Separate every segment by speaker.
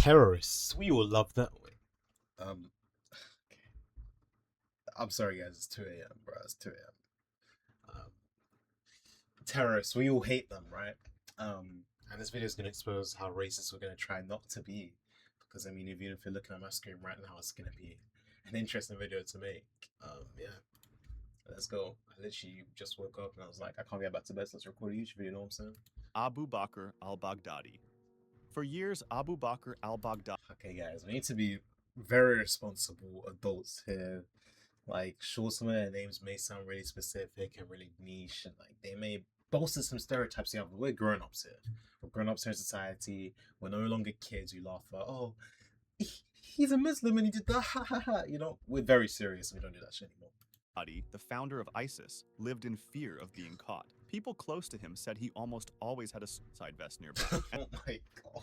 Speaker 1: Terrorists. We all love that one.
Speaker 2: Um, I'm sorry, guys. It's 2 a.m., bro. It's 2 a.m. Terrorists. We all hate them, right? And this video is gonna expose how racist we're gonna try not to be, because I mean, even if you're looking at my screen right now, it's gonna be an interesting video to make. Yeah. Let's go. I literally just woke up and I was like, I can't get back to bed, so let's record a YouTube video, you know what I'm saying?
Speaker 3: Abu Bakr al-Baghdadi. For years, Abu Bakr al-Baghdadi.
Speaker 2: Okay, guys, we need to be very responsible adults here. Like, sure, some of their names may sound really specific and really niche, and like they may bolster some stereotypes here, but we're grown ups here. We're grown ups here in society. We're no longer kids who laugh at, oh, he's a Muslim and he did that, ha ha ha. You know, we're very serious and we don't do that shit anymore.
Speaker 3: The founder of ISIS, lived in fear of being caught. People close to him said he almost always had a suicide vest nearby.
Speaker 2: Oh my god.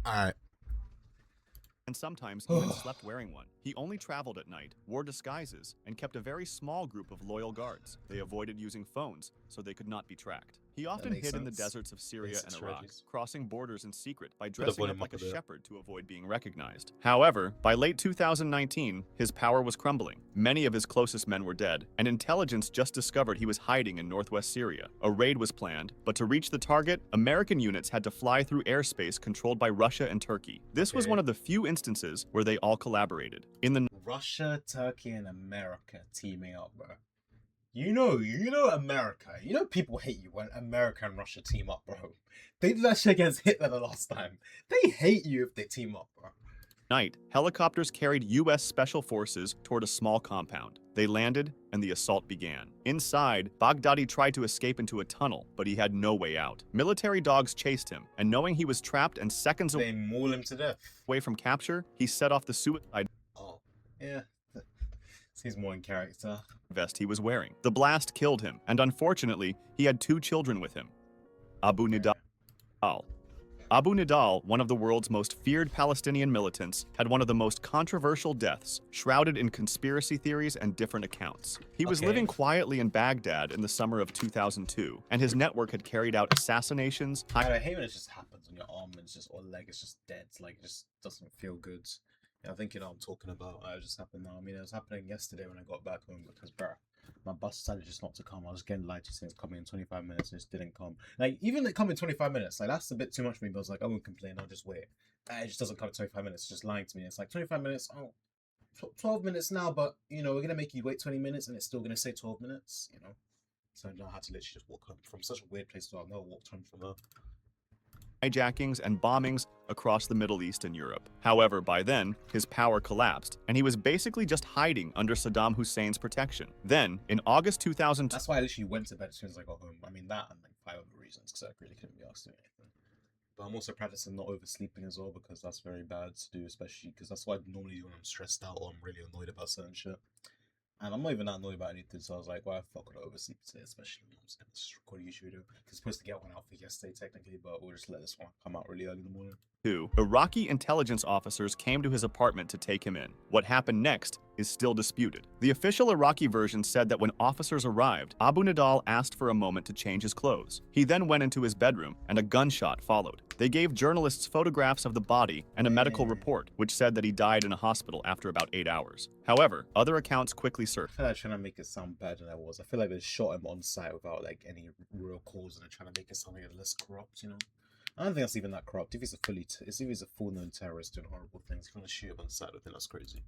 Speaker 2: Alright.
Speaker 3: And sometimes even slept wearing one. He only traveled at night, wore disguises, and kept a very small group of loyal guards. They avoided using phones, so they could not be tracked. He often hid in the deserts of Syria and Iraq, crossing borders in secret by dressing up like a shepherd to avoid being recognized. However, by late 2019, his power was crumbling. Many of his closest men were dead, and intelligence just discovered he was hiding in northwest Syria. A raid was planned, but to reach the target, American units had to fly through airspace controlled by Russia and Turkey. This was one of the few instances where they all collaborated. In the
Speaker 2: Russia, Turkey, and America teaming up, bro. You know America. You know people hate you when America and Russia team up, bro. They did that shit against Hitler the last time. They hate you if they team up, bro.
Speaker 3: Night, helicopters carried U.S. Special Forces toward a small compound. They landed, and the assault began. Inside, Baghdadi tried to escape into a tunnel, but he had no way out. Military dogs chased him, and knowing he was trapped and seconds
Speaker 2: They maul him to death.
Speaker 3: away from capture, he set off the suicide
Speaker 2: Oh, yeah. Seems more in character.
Speaker 3: vest he was wearing. The blast killed him, and unfortunately, he had 2 children with him. Abu Nidal. Abu Nidal, one of the world's most feared Palestinian militants, had one of the most controversial deaths, shrouded in conspiracy theories and different accounts. He was living quietly in Baghdad in the summer of 2002, and his network had carried out assassinations.
Speaker 2: I hate when it just happens on your arm and it's just, or leg is just dead. Like, it just doesn't feel good. I think you know what I'm talking about. It just happened now. I mean, it was happening yesterday when I got back home because, bruh, my bus decided just not to come. I was getting lied to saying it's coming in 25 minutes and it just didn't come. Like, even it come in 25 minutes, like, that's a bit too much for me. But I was like, I won't complain. I'll just wait. It just doesn't come in 25 minutes. It's just lying to me. It's like 25 minutes. Oh, 12 minutes now, but, you know, we're going to make you wait 20 minutes and it's still going to say 12 minutes, you know? So I had to literally just walk home from such a weird place. So I've never walked home from her.
Speaker 3: Hijackings and bombings across the Middle East and Europe. However, by then, his power collapsed, and he was basically just hiding under Saddam Hussein's protection. Then, in August 2000,
Speaker 2: that's why I literally went to bed as soon as I got home. I mean, that and like 5 other reasons, because I really couldn't be asked to do anything. But I'm also practicing not oversleeping as well, because that's very bad to do, especially because that's what I normally do when I'm stressed out or I'm really annoyed about certain shit. And I'm not even that annoyed about anything, so I was like, why the fuck would I oversleep today, especially when I'm just gonna record a YouTube video. Because I'm supposed to get one out for yesterday, technically, but we'll just let this one come out really early in the morning.
Speaker 3: Iraqi intelligence officers came to his apartment to take him in. What happened next is still disputed. The official Iraqi version said that when officers arrived, Abu Nidal asked for a moment to change his clothes. He then went into his bedroom, and a gunshot followed. They gave journalists photographs of the body and a medical report, which said that he died in a hospital after about 8 hours. However, other accounts quickly surfaced.
Speaker 2: I feel like trying to make it sound better than it was. I feel like they shot him on site without like any real cause, and they're trying to make it sound like less corrupt, you know? I don't think that's even that corrupt. If he's a full-known terrorist doing horrible things, if you want to shoot him on site, I think that's crazy.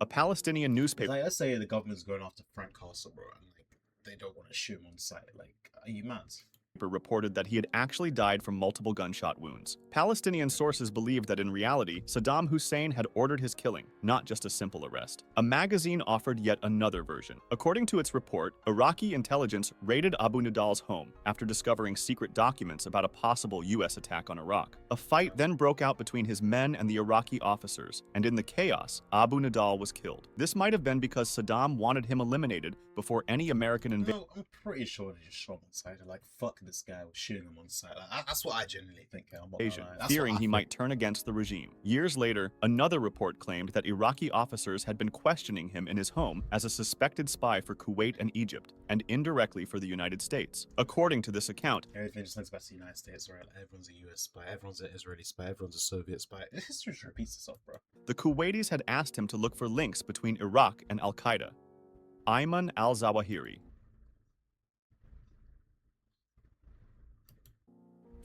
Speaker 3: A Palestinian newspaper.
Speaker 2: Like, let's say the government's going after Frank Castle, bro, and like they don't want to shoot him on site. Like, are you mad?
Speaker 3: Reported that he had actually died from multiple gunshot wounds. Palestinian sources believed that in reality, Saddam Hussein had ordered his killing, not just a simple arrest. A magazine offered yet another version. According to its report, Iraqi intelligence raided Abu Nidal's home after discovering secret documents about a possible U.S. attack on Iraq. A fight then broke out between his men and the Iraqi officers, and in the chaos, Abu Nidal was killed. This might have been because Saddam wanted him eliminated before any American invasion.
Speaker 2: No, I'm pretty sure they just shot him on site. They're like, fuck this guy was shooting him on sight. Like, that's what I genuinely think. I'm not gonna lie. That's
Speaker 3: fearing
Speaker 2: what I
Speaker 3: he
Speaker 2: think.
Speaker 3: might turn against the regime. Years later, another report claimed that Iraqi officers had been questioning him in his home as a suspected spy for Kuwait and Egypt, and indirectly for the United States. According to this account,
Speaker 2: Everything just links back to the United States, right? Like, everyone's a US spy, everyone's an Israeli spy, everyone's a Soviet spy. History just repeats itself, bro.
Speaker 3: the Kuwaitis had asked him to look for links between Iraq and Al-Qaeda. Ayman al-Zawahiri.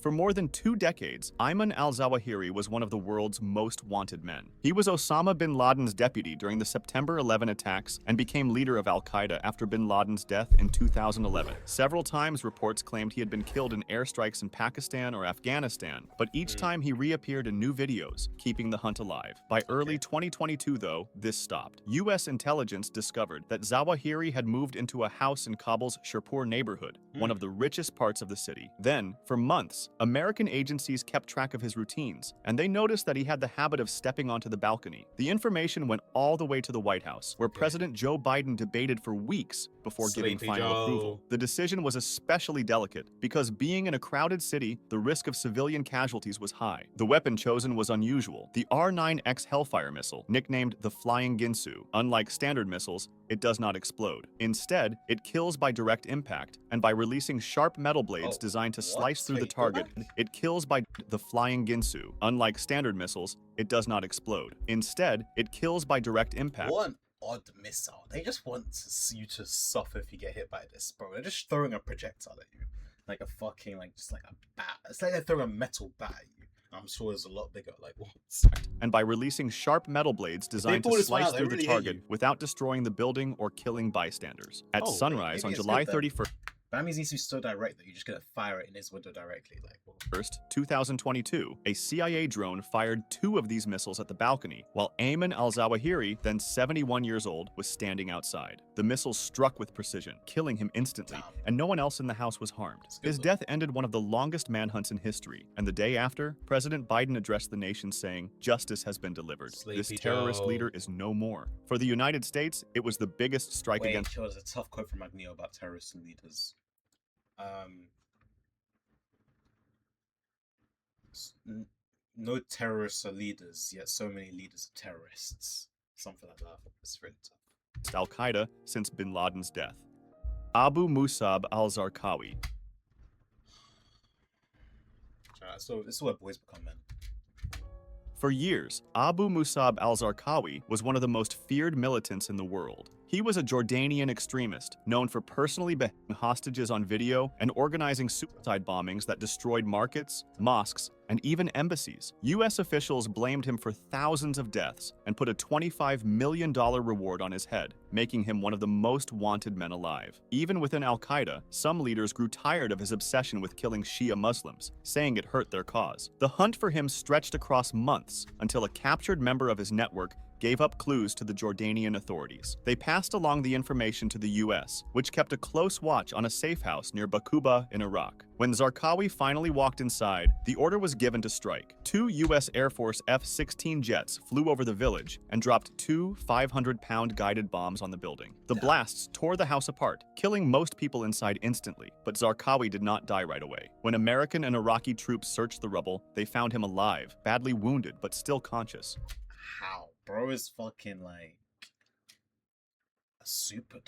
Speaker 3: For more than 2 decades, Ayman al-Zawahiri was one of the world's most wanted men. He was Osama bin Laden's deputy during the September 11 attacks and became leader of al-Qaeda after bin Laden's death in 2011. Several times reports claimed he had been killed in airstrikes in Pakistan or Afghanistan, but each time he reappeared in new videos, keeping the hunt alive. By early 2022, though, this stopped. US intelligence discovered that Zawahiri had moved into a house in Kabul's Sherpur neighborhood, one of the richest parts of the city. Then, for months, American agencies kept track of his routines, and they noticed that he had the habit of stepping onto the balcony. The information went all the way to the White House, where President Joe Biden debated for weeks before giving
Speaker 2: Sleepy
Speaker 3: final
Speaker 2: Joe.
Speaker 3: approval. The decision was especially delicate because being in a crowded city, the risk of civilian casualties was high. The weapon chosen was unusual, the R-9X Hellfire missile, nicknamed the Flying Ginsu. Unlike standard missiles, it does not explode. Instead, it kills by direct impact, and by releasing sharp metal blades designed to slice through the
Speaker 2: Wait,
Speaker 3: target, it kills by the Flying Ginsu. Unlike standard missiles, it does not explode. Instead, it kills by direct impact.
Speaker 2: What an odd missile. They just want you to suffer if you get hit by this, bro. They're just throwing a projectile at you. Like a fucking, just like a bat. It's like they're throwing a metal bat at you. I'm sure it's a lot bigger. Like, what?
Speaker 3: And by releasing sharp metal blades designed
Speaker 2: pull
Speaker 3: to
Speaker 2: this one
Speaker 3: slice
Speaker 2: out, they
Speaker 3: through the
Speaker 2: really hit
Speaker 3: target
Speaker 2: you.
Speaker 3: without destroying the building or killing bystanders. At
Speaker 2: Oh, wait,
Speaker 3: sunrise
Speaker 2: maybe
Speaker 3: on
Speaker 2: it's
Speaker 3: July
Speaker 2: good then.
Speaker 3: 31st,
Speaker 2: That means he's so direct that you're just gonna fire it in his window directly. Like, well,
Speaker 3: 2022, a CIA drone fired 2 of these missiles at the balcony, while Ayman al-Zawahiri, then 71 years old, was standing outside. The missiles struck with precision, killing him instantly, and no one else in the house was harmed.
Speaker 2: good
Speaker 3: His
Speaker 2: though.
Speaker 3: death ended one of the longest manhunts in history, and the day after, President Biden addressed the nation saying, "Justice has been delivered. This
Speaker 2: Sleepy
Speaker 3: terrorist
Speaker 2: Joe.
Speaker 3: leader is no more." For the United States, it was the biggest strike
Speaker 2: wait,
Speaker 3: against
Speaker 2: sure, there's a tough quote from Magneto about terrorists and leaders. No terrorists are leaders, yet so many leaders are terrorists. Something like that. It's really tough.
Speaker 3: Al-Qaeda since bin Laden's death. Abu Musab al-Zarqawi.
Speaker 2: Alright, so this is where boys become men.
Speaker 3: For years, Abu Musab al-Zarqawi was one of the most feared militants in the world. He was a Jordanian extremist, known for personally beheading hostages on video and organizing suicide bombings that destroyed markets, mosques, and even embassies. US officials blamed him for thousands of deaths and put a $25 million reward on his head, making him one of the most wanted men alive. Even within Al-Qaeda, some leaders grew tired of his obsession with killing Shia Muslims, saying it hurt their cause. The hunt for him stretched across months until a captured member of his network gave up clues to the Jordanian authorities. They passed along the information to the US, which kept a close watch on a safe house near Bakuba in Iraq. When Zarqawi finally walked inside, the order was given to strike. 2 US Air Force F-16 jets flew over the village and dropped 2 500-pound guided bombs on the building. The blasts tore the house apart, killing most people inside instantly, but Zarqawi did not die right away. When American and Iraqi troops searched the rubble, they found him alive, badly wounded but still conscious.
Speaker 2: How? Bro is fucking like a super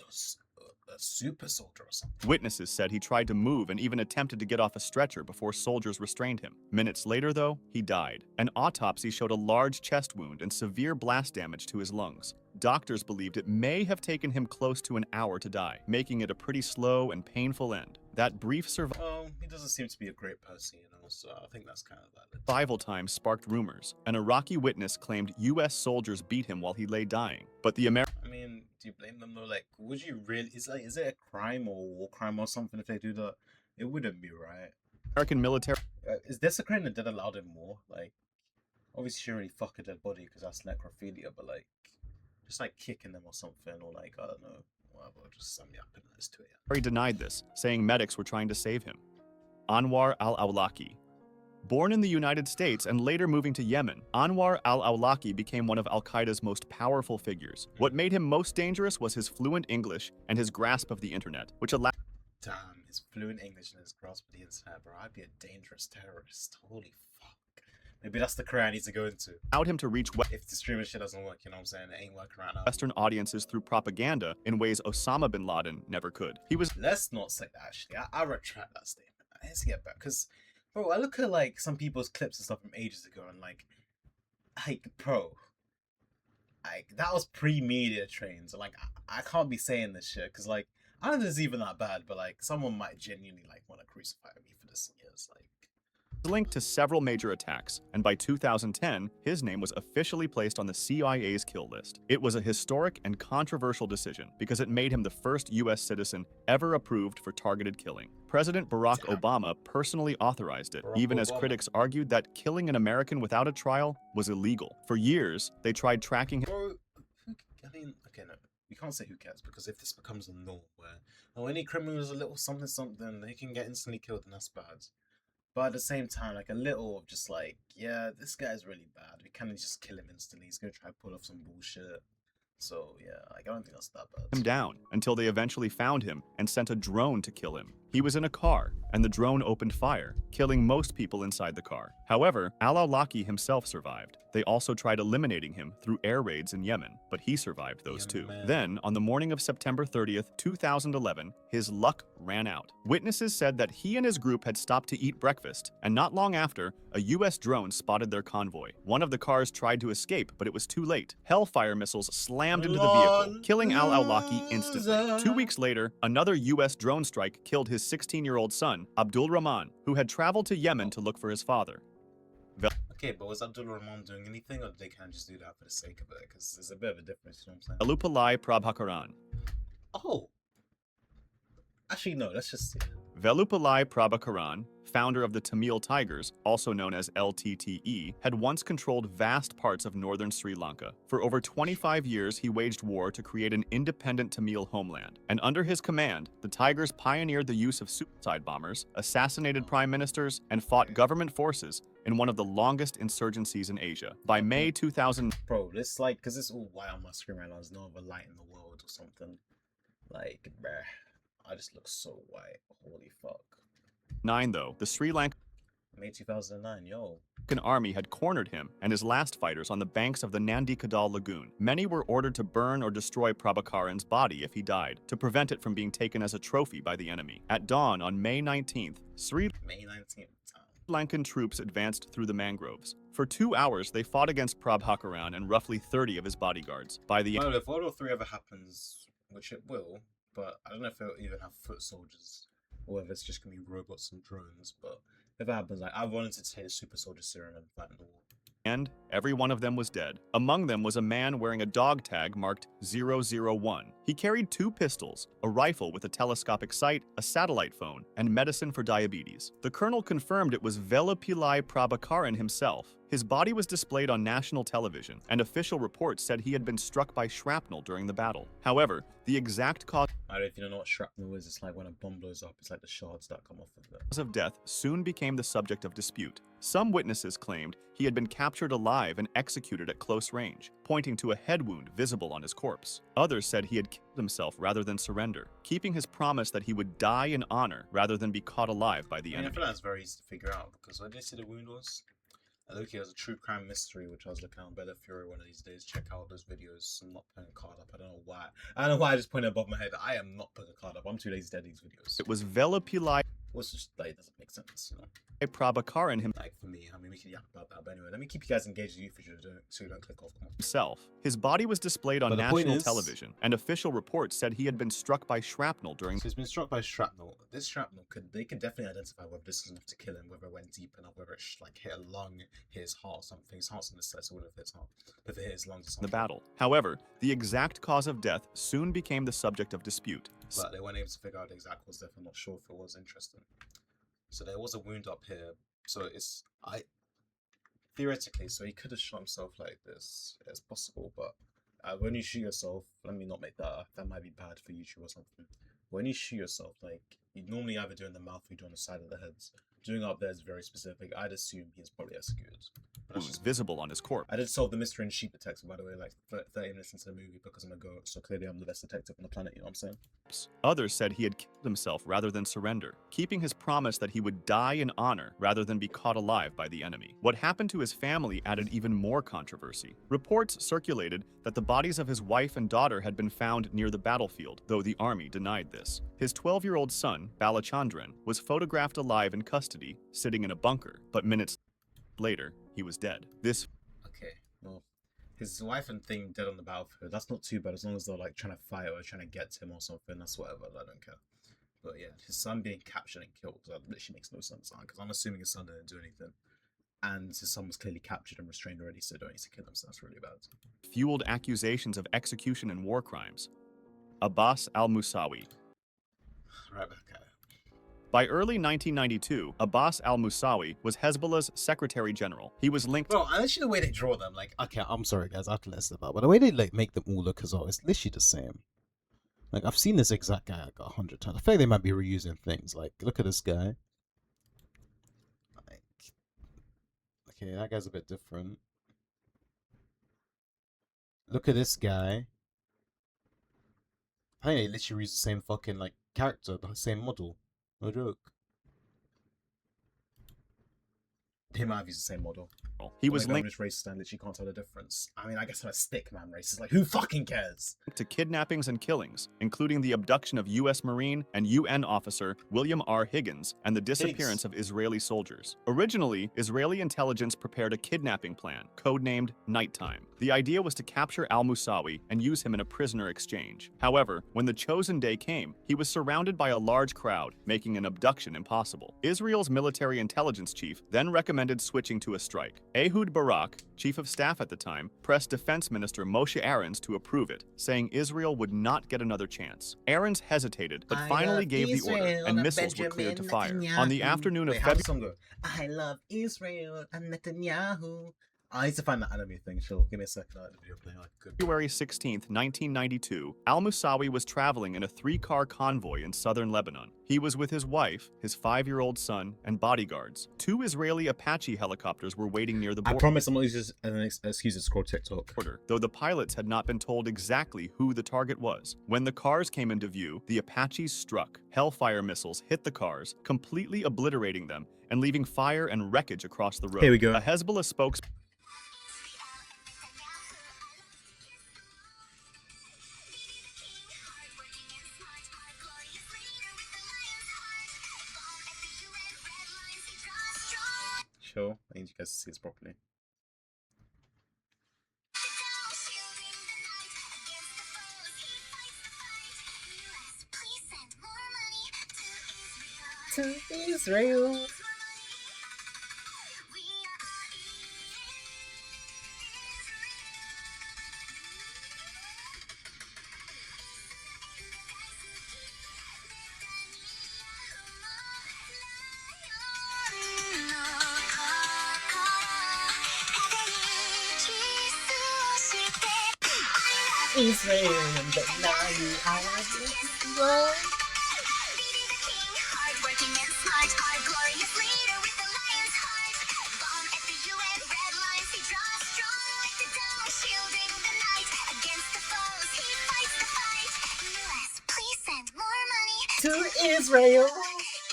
Speaker 2: soldier or something.
Speaker 3: Witnesses said he tried to move and even attempted to get off a stretcher before soldiers restrained him. Minutes later, though, he died. An autopsy showed a large chest wound and severe blast damage to his lungs. Doctors believed it may have taken him close to an hour to die, making it a pretty slow and painful end. That brief
Speaker 2: He doesn't seem to be a great person, so I think that's kind of valid.
Speaker 3: survival time sparked rumors. An Iraqi witness claimed US soldiers beat him while he lay dying, but the
Speaker 2: I mean, do you blame them though? Like, would you really? Is it a crime or war crime or something if they do that? It wouldn't be right.
Speaker 3: American military
Speaker 2: Is desecrating the dead allowed in war? Like, obviously you already fuck a dead body because that's necrophilia, but like, just like kicking them or something, or like I don't know, whatever. Just sum me up in this to it.
Speaker 3: denied this, saying medics were trying to save him. Anwar al-Awlaki. Born in the United States and later moving to Yemen, Anwar al-Awlaki became one of al-Qaeda's most powerful figures. What made him most dangerous was his fluent English and his grasp of the internet, which allowed
Speaker 2: damn, his fluent English and his grasp of the internet, bro. I'd be a dangerous terrorist. Holy fuck. Maybe that's the career I need to go into.
Speaker 3: allowed him to reach
Speaker 2: If the streaming shit doesn't work, you know what I'm saying? It ain't working right now.
Speaker 3: Western audiences through propaganda in ways Osama bin Laden never could. He was
Speaker 2: Let's not say that, actually. I retract that statement. Let's get back. Because, bro, I look at, like, some people's clips and stuff from ages ago and, like, bro, like, that was pre-media trains. And, like, I can't be saying this shit because, like, I don't think it's even that bad, but, like, someone might genuinely, like, want to crucify me for this years. Like,
Speaker 3: linked to several major attacks, and by 2010, his name was officially placed on the CIA's kill list. It was a historic and controversial decision because it made him the first U.S. citizen ever approved for targeted killing. President Barack Obama personally authorized it, even as critics argued that killing an American without a trial was illegal. For years, they tried tracking him.
Speaker 2: bro, I mean, okay, no, we can't say who cares because if this becomes a norm where, oh, any criminal is a little something something, they can get instantly killed, and that's bad. But at the same time, like, a little of just like, yeah, this guy's really bad. We can't just kill him instantly. He's gonna try to pull off some bullshit. So yeah, like, I don't think that's that bad.
Speaker 3: him down until they eventually found him and sent a drone to kill him. He was in a car, and the drone opened fire, killing most people inside the car. However, al-Awlaki himself survived. They also tried eliminating him through air raids in Yemen, but he survived those too.
Speaker 2: Yemen.
Speaker 3: Then, on the morning of September 30th, 2011, his luck ran out. Witnesses said that he and his group had stopped to eat breakfast, and not long after, a U.S. drone spotted their convoy. One of the cars tried to escape, but it was too late. Hellfire missiles slammed into the vehicle, killing al-Awlaki instantly. 2 weeks later, another U.S. drone strike killed his 16-year-old son, Abdul Rahman, who had traveled to Yemen to look for his father.
Speaker 2: Okay, but was Abdul Rahman doing anything, or did they kind of just do that for the sake of it? Because there's a bit of a difference, you know what I'm saying?
Speaker 3: Velupillai Prabhakaran.
Speaker 2: Oh. Actually, no, let's just see.
Speaker 3: Velupillai Prabhakaran, founder of the Tamil Tigers, also known as LTTE, had once controlled vast parts of northern Sri Lanka. For over 25 years, he waged war to create an independent Tamil homeland. And under his command, the Tigers pioneered the use of suicide bombers, assassinated prime ministers, and fought government forces in one of the longest insurgencies in Asia. By May 2009,
Speaker 2: Bro, this, like, because it's all white on my screen right now. There's no other light in the world or something. Like, bruh, I just look so white. Holy fuck.
Speaker 3: though, the Sri Lankan
Speaker 2: May 2009, yo.
Speaker 3: army had cornered him and his last fighters on the banks of the Nandi Kadal Lagoon. Many were ordered to burn or destroy Prabhakaran's body if he died, to prevent it from being taken as a trophy by the enemy. At dawn on May 19th, Sri
Speaker 2: May 19th.
Speaker 3: Lankan troops advanced through the mangroves. For 2 hours, they fought against Prabhakaran and roughly 30 of his bodyguards. By the end,
Speaker 2: Well, if World War 3 ever happens, which it will, but I don't know if it'll even have foot soldiers, or whether it's just gonna be robots and drones, but if it happens, like, I wanted to take the super soldier serum and fight in the war.
Speaker 3: every one of them was dead. Among them was a man wearing a dog tag marked 001. He carried 2 pistols, a rifle with a telescopic sight, a satellite phone, and medicine for diabetes. The colonel confirmed it was Velupillai Prabhakaran himself. His body was displayed on national television, and official reports said he had been struck by shrapnel during the battle. However, the exact cause
Speaker 2: I don't know if you know what shrapnel is. It's like when a bomb blows up, it's like the shards that come off of it.
Speaker 3: of death soon became the subject of dispute. Some witnesses claimed he had been captured alive and executed at close range, pointing to a head wound visible on his corpse. Others said he had killed himself rather than surrender, keeping his promise that he would die in honor rather than be caught alive by the
Speaker 2: I
Speaker 3: enemy.
Speaker 2: feel like that's very easy to figure out because when they see the wound was, I look here as a true crime mystery, which I was looking at on Bella Fury one of these days. Check out those videos. I'm not putting a card up. I don't know why. I don't know why I just pointed above my head. I am not putting a card up. I'm too lazy to edit these videos.
Speaker 3: It was Velupillai
Speaker 2: What's just like, it doesn't make sense, you know?
Speaker 3: Prabhakaran
Speaker 2: Like, for me, I mean, we can yap about that. But anyway, let me keep you guys engaged with YouTube so you don't click off. Come on.
Speaker 3: himself. His body was displayed on
Speaker 2: But the point
Speaker 3: national
Speaker 2: is-
Speaker 3: television, and official reports said he had been struck by shrapnel during
Speaker 2: So he's been struck by shrapnel. This shrapnel they could definitely identify whether this is enough to kill him, whether it went deep enough, whether it like hit a lung, hit his heart or something. His heart's on this side, so whether it hit his heart, if it hit his lungs or
Speaker 3: the
Speaker 2: something.
Speaker 3: battle. However, the exact cause of death soon became the subject of dispute.
Speaker 2: But they weren't able to figure out the exact cause of death. I'm not sure if it was interesting. So there was a wound up here. So theoretically, so he could have shot himself like this. It's possible, but when you shoot yourself, let me not make that up. That might be bad for YouTube or something. When you shoot yourself, like, you normally either do in the mouth or you do on the side of the head. Doing up there is very specific. I'd assume he's probably executed. But that's just
Speaker 3: visible on his corpse.
Speaker 2: I did solve the mystery in Sheep Detective, by the way, like 30 minutes into the movie because I'm a goat, so clearly I'm the best detective on the planet, you know what I'm saying?
Speaker 3: Others said he had killed himself rather than surrender, keeping his promise that he would die in honor rather than be caught alive by the enemy. What happened to his family added even more controversy. Reports circulated that the bodies of his wife and daughter had been found near the battlefield, though the army denied this. His 12-year-old son, Balachandran, was photographed alive in custody, sitting in a bunker, but minutes later, he was dead. This
Speaker 2: Okay, well, his wife and thing dead on the battlefield, that's not too bad as long as they're like trying to fight or trying to get to him or something, that's whatever, I don't care. But yeah, his son being captured and killed, that literally makes no sense, because I'm assuming his son didn't do anything. And his son was clearly captured and restrained already, so don't need to kill him, so that's really bad.
Speaker 3: fueled accusations of execution and war crimes. Abbas al-Musawi.
Speaker 2: Right back at it.
Speaker 3: By early 1992, Abbas al-Musawi was Hezbollah's Secretary General. He was linked
Speaker 2: Bro, and actually the way they draw them, like, okay, I'm sorry guys, I have to let this about, but the way they like make them all look as well, it's literally the same. Like, I've seen this exact guy like 100 times. I feel like they might be reusing things. Like, look at this guy. Like, okay, that guy's a bit different. Look at this guy. I think they literally use the same fucking, like, character, the same model. No joke. They might have used the same model.
Speaker 3: He was
Speaker 2: Like,
Speaker 3: linked
Speaker 2: this racist and literally can't tell the difference. I mean, I guess I'm a stick man racist. Like, who fucking cares?
Speaker 3: to kidnappings and killings, including the abduction of U.S. Marine and UN officer William R. Higgins and the disappearance of Israeli soldiers. Originally, Israeli intelligence prepared a kidnapping plan, codenamed Nighttime. The idea was to capture al-Musawi and use him in a prisoner exchange. However, when the chosen day came, he was surrounded by a large crowd, making an abduction impossible. Israel's military intelligence chief then recommended switching to a strike. Ehud Barak, chief of staff at the time, pressed Defense Minister Moshe Aarons to approve it, saying Israel would not get another chance. Aarons hesitated, but finally gave the order, and missiles were cleared to fire. On the afternoon of
Speaker 2: Wait, how
Speaker 3: February
Speaker 2: does the song go? I love Israel and Netanyahu. I need to find that anime thing. Sure, give me a second. I had the video playing like good.
Speaker 3: February 16, 1992, al-Musawi was traveling in a 3-car convoy in southern Lebanon. He was with his wife, his 5-year-old son, and bodyguards. 2 Israeli Apache helicopters were waiting near the
Speaker 2: I
Speaker 3: border.
Speaker 2: promise I'm not using an excuse to scroll TikTok.
Speaker 3: Though the pilots had not been told exactly who the target was. When the cars came into view, the Apaches struck. Hellfire missiles hit the cars, completely obliterating them and leaving fire and wreckage across the road.
Speaker 2: Here we go.
Speaker 3: A Hezbollah spokesperson
Speaker 2: Sure, I need you guys to see this properly. To Israel. Israel and the Nile Island. To Israel,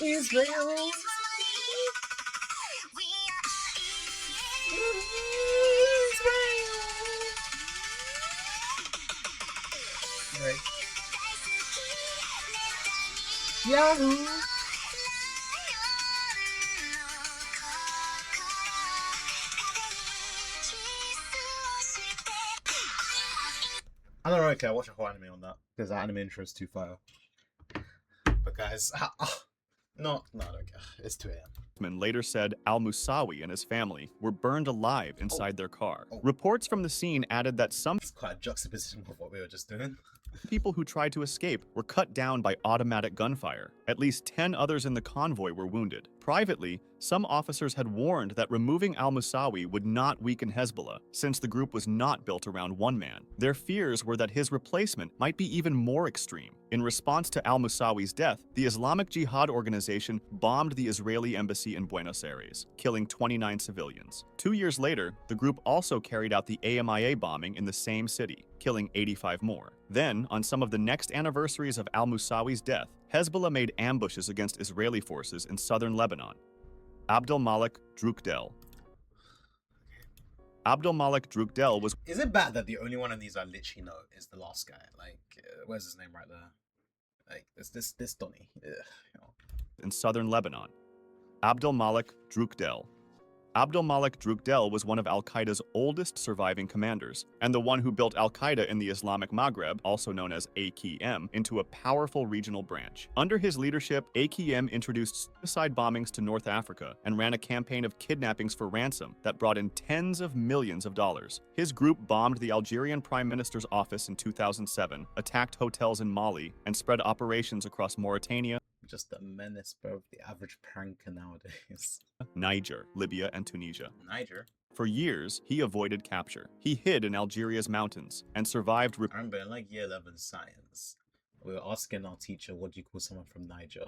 Speaker 2: Israel. Right. Yahoo! I don't really care. I watch a whole anime on that because that anime intro is too fire. But guys, no, I don't care. It's 2 a.m.
Speaker 3: later said al-Musawi and his family were burned alive inside their car. Reports from the scene added that some
Speaker 2: It's quite a juxtaposition of what we were just doing.
Speaker 3: people who tried to escape were cut down by automatic gunfire. At least 10 others in the convoy were wounded. Privately, some officers had warned that removing al-Musawi would not weaken Hezbollah, since the group was not built around one man. Their fears were that his replacement might be even more extreme. In response to al-Musawi's death, the Islamic Jihad organization bombed the Israeli embassy in Buenos Aires, killing 29 civilians. 2 years later, the group also carried out the AMIA bombing in the same city, killing 85 more. Then, on some of the next anniversaries of al-Musawi's death, Hezbollah made ambushes against Israeli forces in southern Lebanon. Abdelmalek Drukdel. Abdelmalek Drukdel was
Speaker 2: Is it bad that the only one of these I literally know is the last guy? Like, where's his name right there? Like, this Donny. You know.
Speaker 3: in southern Lebanon. Abdelmalek Drukdel. Abdelmalek Drukdel was one of al-Qaeda's oldest surviving commanders, and the one who built al-Qaeda in the Islamic Maghreb, also known as AQM, into a powerful regional branch. Under his leadership, AQM introduced suicide bombings to North Africa and ran a campaign of kidnappings for ransom that brought in tens of millions of dollars. His group bombed the Algerian Prime Minister's office in 2007, attacked hotels in Mali, and spread operations across Mauritania,
Speaker 2: Just a menace, bro. The average pranker nowadays.
Speaker 3: Niger, Libya, and Tunisia.
Speaker 2: Niger.
Speaker 3: For years, he avoided capture. He hid in Algeria's mountains and survived
Speaker 2: I remember in like year 11 science, we were asking our teacher, what do you call someone from Niger?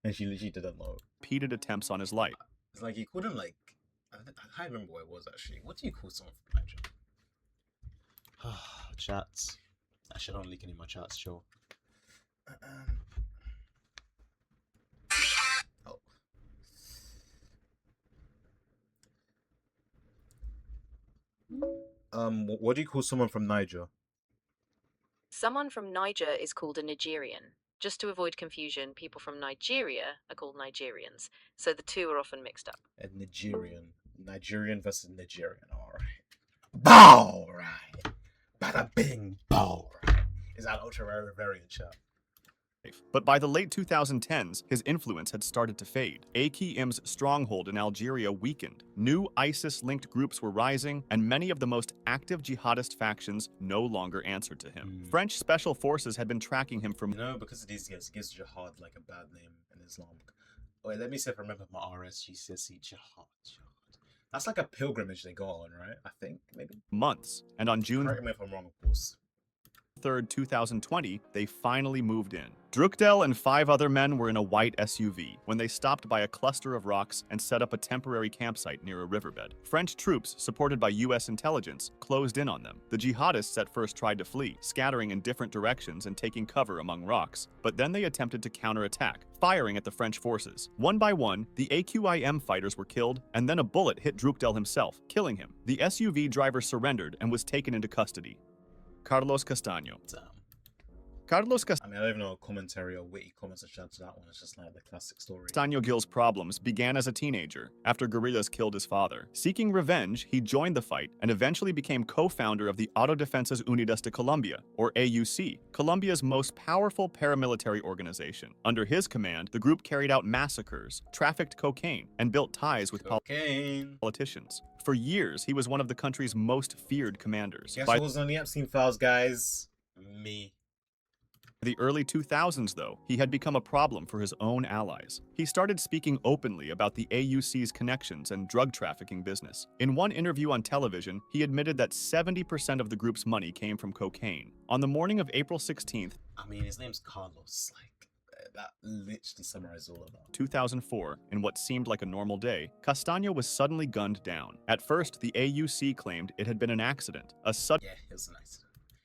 Speaker 2: And she literally didn't know.
Speaker 3: repeated attempts on his life.
Speaker 2: It's like you called him like, I can't remember what it was actually. What do you call someone from Niger?
Speaker 1: Chats. I should not leak any of my chats, sure.
Speaker 2: Oh. What do you call someone from Niger?
Speaker 4: Someone from Niger is called a Nigerian. Just to avoid confusion, people from Nigeria are called Nigerians, so the two are often mixed up.
Speaker 2: A Nigerian versus Nigerian. All right. Bow right. Bada bing. Bow right. Is that ultra rare variant chat?
Speaker 3: But by the late 2010s, his influence had started to fade. AQM's stronghold in Algeria weakened. New ISIS-linked groups were rising, and many of the most active jihadist factions no longer answered to him. French special forces had been tracking him for
Speaker 2: You know, because of these guys, it gives jihad like a bad name in Islam. Wait, let me see if I remember my RSGCSE jihad. That's like a pilgrimage they go on, right? I think, maybe.
Speaker 3: months, and on June
Speaker 2: Correct me if I'm wrong, of course.
Speaker 3: 3rd, 2020, they finally moved in. Drukdel and 5 other men were in a white SUV when they stopped by a cluster of rocks and set up a temporary campsite near a riverbed. French troops, supported by US intelligence, closed in on them. The jihadists at first tried to flee, scattering in different directions and taking cover among rocks, but then they attempted to counterattack, firing at the French forces. One by one, the AQIM fighters were killed, and then a bullet hit Drukdel himself, killing him. The SUV driver surrendered and was taken into custody. Carlos Castaño.
Speaker 2: Damn.
Speaker 3: Carlos Castaño.
Speaker 2: I mean, I don't even know a commentary or witty comments to shout to that one. It's just like the classic story.
Speaker 3: Gil's problems began as a teenager, after guerrillas killed his father. Seeking revenge, he joined the fight and eventually became co-founder of the Autodefensas Unidas de Colombia, or AUC, Colombia's most powerful paramilitary organization. Under his command, the group carried out massacres, trafficked cocaine, and built ties with
Speaker 2: Cocaine.
Speaker 3: politicians. For years, he was one of the country's most feared commanders.
Speaker 2: Guess
Speaker 3: By
Speaker 2: who was on the Epstein files, guys? Me.
Speaker 3: the early 2000s, though, he had become a problem for his own allies. He started speaking openly about the AUC's connections and drug trafficking business. In one interview on television, he admitted that 70% of the group's money came from cocaine. On the morning of April 16th,
Speaker 2: I mean, his name's Carlos. Like, that literally summarizes all of that.
Speaker 3: 2004, in what seemed like a normal day, Castaño was suddenly gunned down. At first, the AUC claimed it had been an accident, a sudden
Speaker 2: Yeah, it was nice.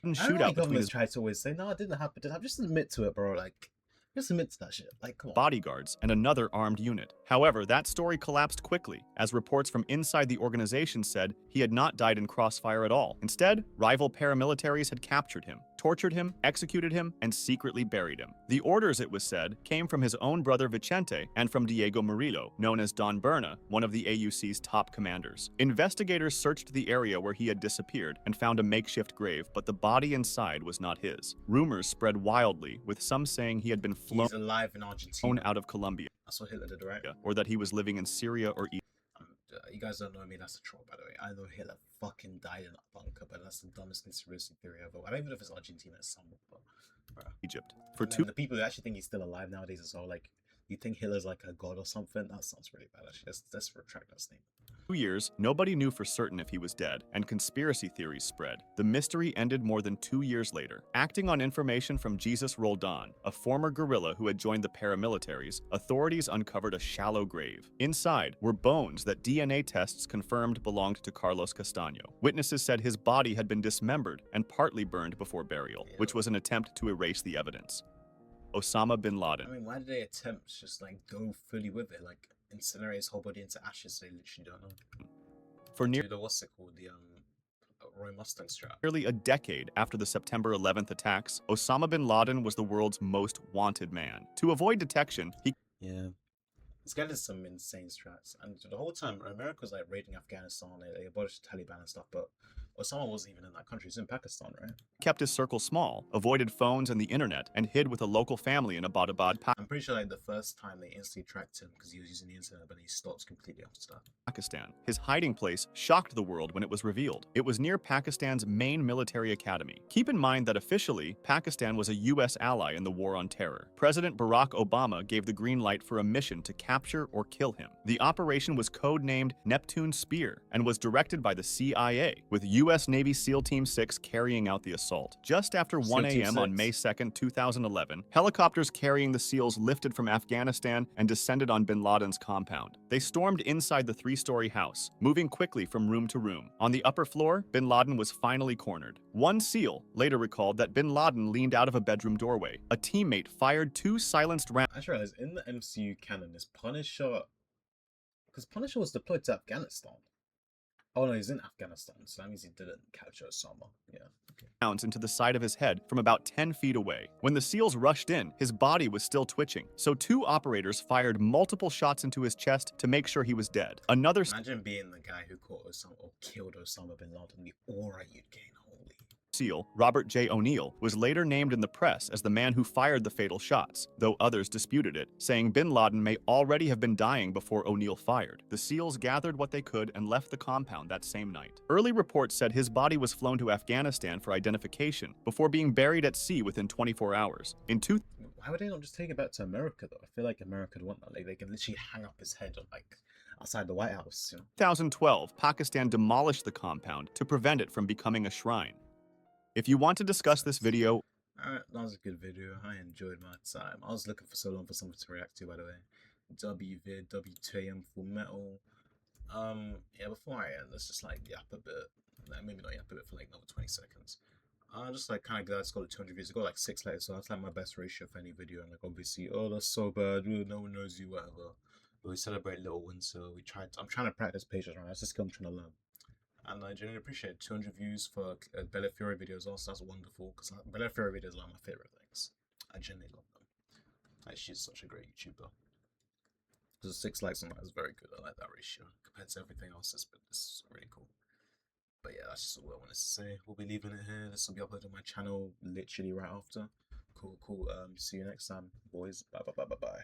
Speaker 3: shootout between
Speaker 2: governments
Speaker 3: his
Speaker 2: try to always say, no, it didn't happen. Just admit to it, bro. Like, just admit to that shit. Like, come on.
Speaker 3: bodyguards and another armed unit. However, that story collapsed quickly, as reports from inside the organization said he had not died in crossfire at all. Instead, rival paramilitaries had captured him, tortured him, executed him, and secretly buried him. The orders, it was said, came from his own brother Vicente and from Diego Murillo, known as Don Berna, one of the AUC's top commanders. Investigators searched the area where he had disappeared and found a makeshift grave, but the body inside was not his. Rumors spread wildly, with some saying he had been flown
Speaker 2: He's alive in Argentina.
Speaker 3: out of Colombia,
Speaker 2: That's what Hitler did, right?
Speaker 3: or that he was living in Syria or Egypt.
Speaker 2: You guys don't know me, that's a troll, by the way. I know Hitler fucking died in a bunker, but that's the dumbest conspiracy theory ever. I don't even know if it's Argentina, it's somewhere, but... Bro.
Speaker 3: For
Speaker 2: And then the people who actually think he's still alive nowadays as well, like, you think Hitler's like a god or something? That sounds really bad, actually. Let's retract that statement.
Speaker 3: 2 years, nobody knew for certain if he was dead, and conspiracy theories spread. The mystery ended more than 2 years later. Acting on information from Jesus Roldan, a former guerrilla who had joined the paramilitaries, authorities uncovered a shallow grave. Inside were bones that DNA tests confirmed belonged to Carlos Castaño. Witnesses said his body had been dismembered and partly burned before burial, which was an attempt to erase the evidence. Osama bin Laden.
Speaker 2: I mean, why did they attempt to just like go fully with it, like incinerate his whole body into ashes? They literally don't know.
Speaker 3: For
Speaker 2: What's it called? The Roy Mustang strap.
Speaker 3: nearly a decade after the September 11th attacks, Osama bin Laden was the world's most wanted man. To avoid detection, he
Speaker 1: Yeah.
Speaker 2: This guy did some insane strats, and the whole time America was like raiding Afghanistan. They abolished the Taliban and stuff, but Osama wasn't even in that country. He's in Pakistan, right?
Speaker 3: kept his circle small, avoided phones and the internet, and hid with a local family in Abbottabad,
Speaker 2: I'm pretty sure like the first time they instantly tracked him because he was using the internet, but he stopped completely after that.
Speaker 3: Pakistan. His hiding place shocked the world when it was revealed. It was near Pakistan's main military academy. Keep in mind that officially, Pakistan was a U.S. ally in the war on terror. President Barack Obama gave the green light for a mission to capture or kill him. The operation was codenamed Neptune Spear and was directed by the CIA, with U.S. Navy SEAL Team 6 carrying out the assault. Just after 1
Speaker 2: SEAL Team
Speaker 3: a.m. on
Speaker 2: 6.
Speaker 3: May 2, 2011, helicopters carrying the SEALs lifted from Afghanistan and descended on bin Laden's compound. They stormed inside the 3-story house, moving quickly from room to room. On the upper floor, bin Laden was finally cornered. One SEAL later recalled that bin Laden leaned out of a bedroom doorway. A teammate fired 2 silenced rounds.
Speaker 2: I just realized in the MCU canon, is Punisher, because Punisher was deployed to Afghanistan. Oh no, he's in Afghanistan, so that means he didn't capture Osama. Yeah. Okay.
Speaker 3: Into the side of his head from about 10 feet away. When the SEALs rushed in, his body was still twitching, so 2 operators fired multiple shots into his chest to make sure he was dead. Another
Speaker 2: Imagine being the guy who caught Osama or killed Osama bin Laden. The aura you'd gain. Holy.
Speaker 3: SEAL, Robert J. O'Neill, was later named in the press as the man who fired the fatal shots, though others disputed it, saying bin Laden may already have been dying before O'Neill fired. The SEALs gathered what they could and left the compound that same night. Early reports said his body was flown to Afghanistan for identification before being buried at sea within 24 hours. In
Speaker 2: Why would they not just take it back to America though? I feel like America would want that. Like they can literally hang up his head on like outside the White House. You know?
Speaker 3: 2012, Pakistan demolished the compound to prevent it from becoming a shrine. If you want to discuss this video,
Speaker 2: Alright, that was a good video. I enjoyed my time. I was looking for so long for something to react to, by the way. WVid, W2AM Full Metal. Yeah, before I end, let's just like yap a bit. Like, maybe not yap a bit for like another 20 seconds. Just like kind of glad it's got like 200 views. It got like 6 likes, so that's like my best ratio for any video. And like obviously, oh that's so bad, no one knows you, whatever. But we celebrate little wins, so we tried. I'm trying to practice patience right now. That's the skill I'm trying to learn. And I genuinely appreciate 200 views for Bella Fury videos. Also, that's wonderful because Bella Fury videos are one of my favorite things. I genuinely love them. Like, she's such a great YouTuber. Because 6 likes on that is very good. I like that ratio compared to everything else. It's really cool. But yeah, that's just all I wanted to say. We'll be leaving it here. This will be uploaded on my channel literally right after. Cool. See you next time, boys. Bye.